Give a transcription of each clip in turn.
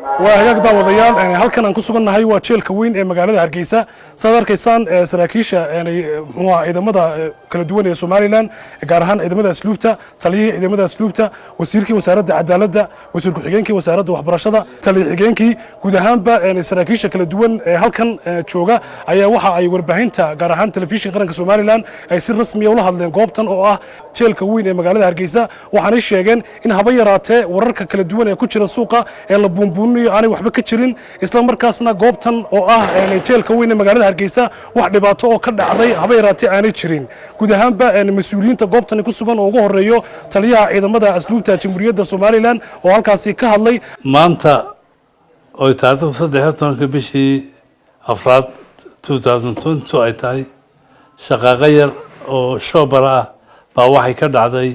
وهاجاك داوديال يعني halkan aan ku sugannahay waa jeelka weyn ee magaalada Hargeysa saad arkaysaan saraakiisha yani ciidamada kala duwan ee Soomaaliland gaar ahaan ciidamada asluubta taliye ciidamada asluubta wasiirkii wasaaradda cadaaladda wasiir ku xigeenkii wasaaradda waxbarashada taliye xigeenkii guud ahaanba yani saraakiisha kala duwan ee halkan jooga ayaa waxa ay warbaahinta gaar ahaan telefishin qaranka Soomaaliland ay si rasmi ah ula hadleen goobtan oo ah jeelka weyn ee magaalada Hargeysa waxaanay sheegeen in haba yaraatee wararka kala duwan ee ku jira suuqa ee la buunbuuniyo aanay waxba ka jirin isla markaasna goobtan oo ah jeelka weyn ee magaalada Hargeysa wax dhibaato oo ka dhacday haba yaraatee aanay jirin guud ahaanba mas'uuliyiinta goobtan ku sugan oo ugu horeeyo taliyaha ciidamada asluubta Jamhuuriyadda Soomaaliland oo halkaasi ka hadlay maanta oo taariikhda 13 bishii afraad 2020 ay tahay shaqaaqa yar oo shoobara ah baa waxay ka dhacday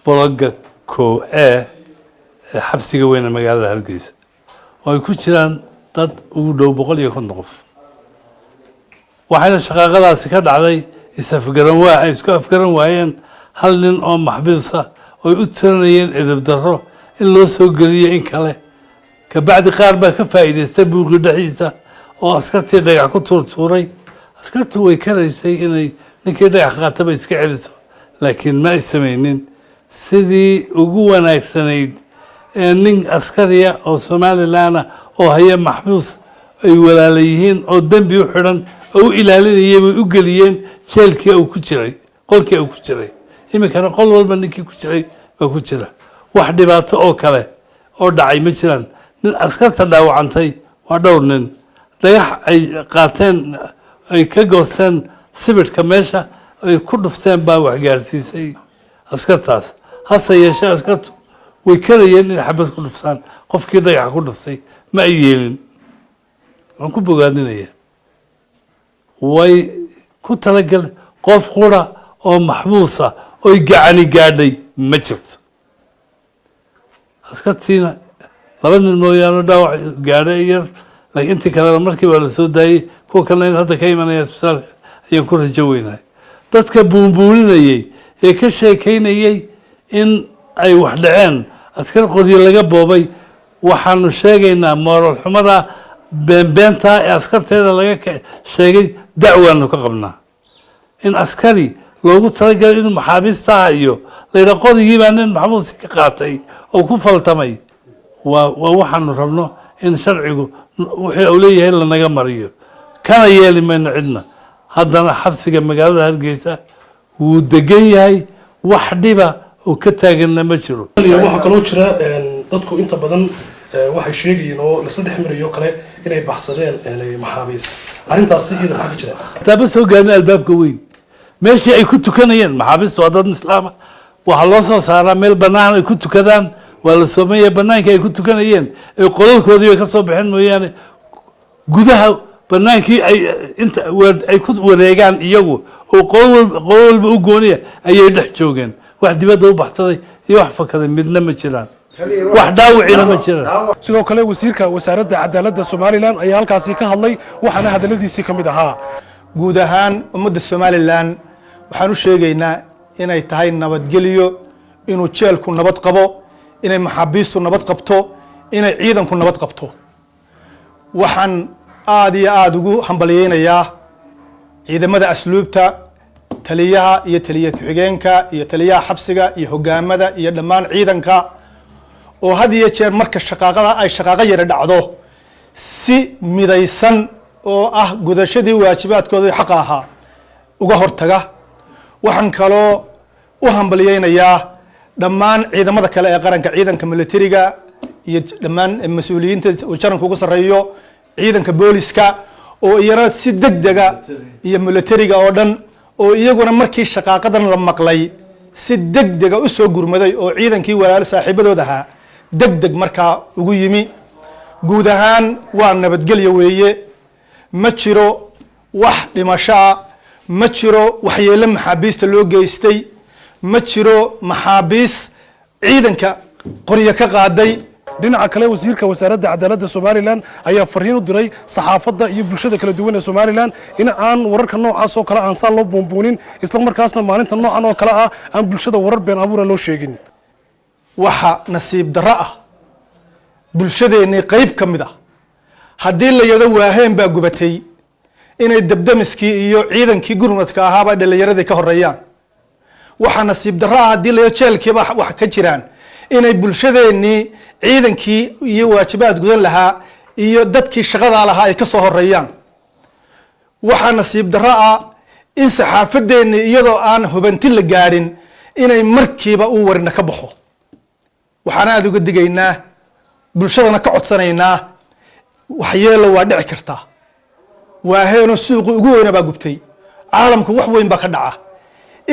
bologa ko xabsiga weyn ee magaalada Hargeysa oo ay ku jiraan dad ugu dhow 150 qof waxayna shaqaaqadaasi ka dhacday isku afgaran waayeen hal nin oo maxbuus ah oo u tiranayeen edeb darro in loo soo geliyo in kale ka bacdi qaar baa ka faa'iideystay buuqi dhaxiisa oo askartii dhagax ku tuurtuuray askartu way karaysay inay ninkii dhagax qaataba iska celiso laakiin ma ay samaynin sidii ugu wanaagsanayd nin askariya oo Soomaaliland oo haya maxbuus ay walaalayihiin oo dambi u xiran oo ilaalinayay u galiyeen jeelkii uu ku jiray qolkii uu ku jiray imikana qol walba ninkii ku jiray oo ku jira wax dhibaato oo kale oo dhacay ma jiraan nin askarta dhaawacantay waa dhowr nin dhagax ay qaateen ay ka goosteen sibirka meesha ay ku dhufteen baa wax gaarsiisay askartaas hase yeeshee askartu way karayeen in xabas ku dhufsaan qofkii dhagax ku dhuftay ma ay yeelin waan ku bogaadinayaa way ku talagal qof qura oo maxbuusa oo gacani gaadhay ma jirto askartiina laba nin mooyaane dhaawac gaadhay yar laakiin intii kale markii waa la soo daayay kuwa kalena hadda ka imanaya isbitaalka ayaan ku rajo weynahay dadka buunbuuninayay ee ka sheekaynayay in ay wax dhaceen askar qodiyo laga boobay waxaanu sheegaynaa moral xumada beenbeenta ee askarteeda laga sheegay dacwaanu ka qabnaa in askari loogu talagalay inuu maxaabiista iyo leeyahay qodigii baa nin maxbuus ka qaatay oo ku faltamay waa waxaanu rabno in sharcigu wixii uu leeyahay la naga mariyo kana yeeli mayno cidna haddana xabsiga magaalada Hargeysa wuu degan yahay wax dhiba oo ka taaganna ma jiro waxa kaloo jira dadku inta badan waxay sheegayeen oo la saddex marayo kale inay baxsadeen maxaabiis arintaasi iyada waxa jira taaba soo gaarnay albaabka weyn meeshii ay ku tukanayeen maxaabiis waa dad islaama waxa loo soo saaraa meel banaan ay ku tukadaan waa la soomeeyay banaanka ay ku tukanayeen ee qolalkoodii ka soo bixin mooyaane gudaha banaankii ay inta ay ku wareegaan iyagu oo qol walba u gooniya ayay dhex joogeen wax dibadda u baxsaday iyo wax fakaday midna ma jiraan wax dhaawacina ma jiraan sidoo kale wasiirka wasaaradda cadaaladda Soomaaliland ayaa halkaasi ka hadlay waxaana hadaladiisii kamid ahaa guud ahaan ummadda Soomaaliland waxaan u sheegaynaa inay tahay nabadgelyo inuu jeelku nabad qabo inay maxaabiistu nabad qabto inay ciidanku nabad qabto waxaan aad iyo aad ugu hambaliyeynayaa ciidamada asluubta taliyaha iyo taliye ku-xigeenka iyo taliyaha xabsiga iyo hogaamada iyo dhammaan ciidanka oo had iyo jeer marka shaqaaqada ay shaqaaqa yar dhacdo si midaysan oo ah gudashadii waajibaadkooda xaq ahaa uga hortaga waxaan kaloo u hambaliyeynayaa dhammaan ciidamada kale ee qaranka ciidanka militariga iyo dhammaan mas'uuliyiinta oo jaranka ugu sareeyo ciidanka booliska oo iyana si degdega iyo militariga oo dhan oo iyaguna markii shaqaaqadan la maqlay si degdega u soo gurmaday oo ciidankii walaal saaxiibadooda ahaa degdeg markaa ugu yimi guud ahaan waa nabadgelyo weeye ma jiro wax dhimasho ma jiro waxyeello maxaabiista loo geystay ma jiro maxaabiis ciidanka qoryo ka qaaday dhinaca kale wasiirka wasaaradda cadaaladda Soomaaliland ayaa fariin u diray saxaafadda iyo bulshada kala duwan ee Soomaaliland in aan wararka noocaas oo kale aan saan loo buunbuunin isla markaasna maalinta noocan oo kale ah aan bulshada warar been abuur loo sheegin waxa nasiib darro ah bulshadeennii qayb ka mid ah haddii la yado waaheen baa gubatay inay dabdamiskii iyo ciidankii gurmadka ahaaba dhallinyaradii ka horeeyaan waxaa nasiib darro ah haddii la yado jeelkiiba wax ka jiraan inay bulshadeennii ciidankii iyo waajibaad gudan lahaa iyo dadkii shaqadaa lahaa ay ka soo horeeyaan waxaa nasiib darro ah in saxaafadeennii iyadoo aan hubanti la gaadhin inay markiiba uu warina ka baxo waxaana aada uga digaynaa bulshadana ka codsanaynaa waxyeelo waa dhici kartaa waaheenoo suuqi ugu weyna baa gubtay caalamku wax weyn baa ka dhaca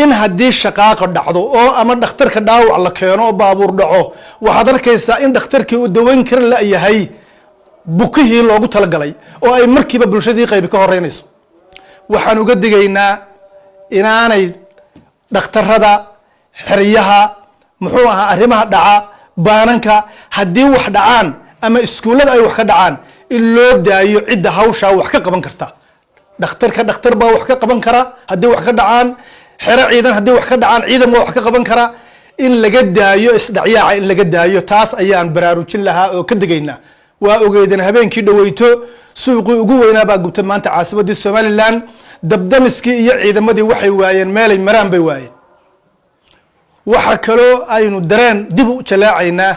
in haddii shaqaaqa dhacdo oo ama dhakhtarka dhaawac la keeno oo baabuur dhaco waxaad arkaysaa in dhakhtarkii uu daweyn kara la yahay bukihii loogu talagalay oo ay markiiba bulshadii qaybi ka horeynayso waxaan uga digaynaa inaanay dhakhtarada xeryaha muxuu ahaa arrimaha dhaca baananka haddii wax dhacaan ama iskuullada ay wax ka dhacaan in loo daayo cidda hawshaa wax ka qaban karta dhakhtar baa wax ka qaban kara haddii wax ka dhacaan xero ciidan haddii wax ka dhacaan ciidan baa wax ka qaban kara in laga daayo isdhacyaaca in laga daayo taas ayaan baraarujin lahaa oo ka digaynaa waa ogeydeen habeenkii dhaweyto suuqii ugu weynaa baa gubtay maanta caasimadii somalilan dabdamiskii iyo ciidamadii waxay waayeen meelay maraan bay waayeen waxa kaloo aynu dareen dib u jalaacaynaa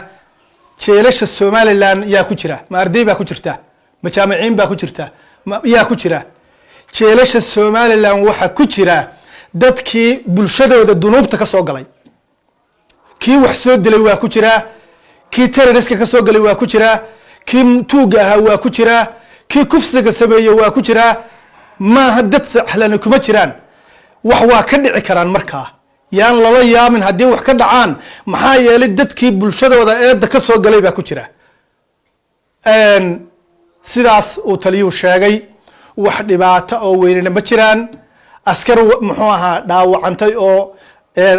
jeelasha somalilan yaa ku jira ma arday baa ku jirta ma jaamiciin baa ku jirta yaa ku jira jeelasha somalilan waxa ku jira dadkii bulshadooda dunuubta ka soo galay kii wax soo dilay waa ku jira kii terroriska ka soo galay waa ku jira kii tuuga ahaa waa ku jira kii kufsiga sameeyey waa ku jira maaha dad saxlani kuma jiraan wax waa ka dhici karaan markaa yaan lala yaabin haddii wax ka dhacaan maxaa yeelay dadkii bulshadooda eedda ka soo galay baa ku jira sidaas uu taliyuu sheegay wax dhibaato oo weynina ma jiraan askar muxuu ahaa dhaawacantay oo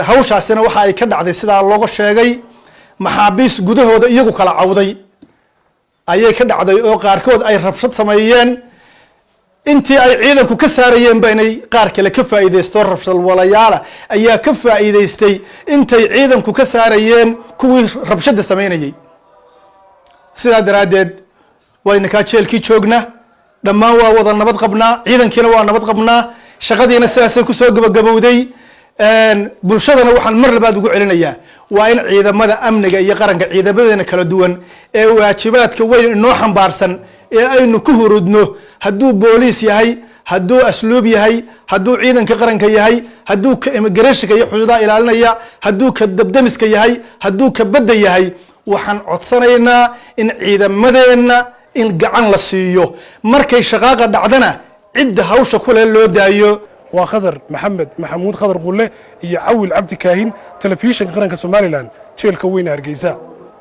hawshaasina waxa ay ka dhacday sidaa looga sheegay maxaabiis gudahooda iyagu kala cawday ayay ka dhacday oo qaarkood ay rabshad sameeyeen intii ay ciidanku ka saarayeen ba inay qaar kale ka faa'iideysto rabshad walayaala ayaa ka faa'iideystay intay ciidanku ka saarayeen kuwii rabshada sameynayay sidaa daraaddeed wayna kaa jeelkii joogna dhammaan waa wada nabad qabnaa ciidankiina waa nabad qabnaa shaqadiina sidaasay kusoo gabagabowday bulshadana waxaan mar labaad ugu celinayaa waa in ciidamada amniga iyo qaranka ciidamadeena kala duwan ee waajibaadka weyn inoo xambaarsan ee aynu ku hurudno hadduu booliis yahay hadduu asluub yahay hadduu ciidanka qaranka yahay hadduu ka immigrationka iyo xuduudaha ilaalinaya hadduu ka dabdamiska yahay hadduu ka badda yahay waxaan codsanaynaa in ciidamadeenna in gacan la siiyo markay shaqaaqa dhacdana cidda hawsha kule loo daayo waa khadar maxamed maxamuud khadar qulle iyo cawil cabdi kaahin telefishinka qaranka somalilan jeelka weyne hargeysa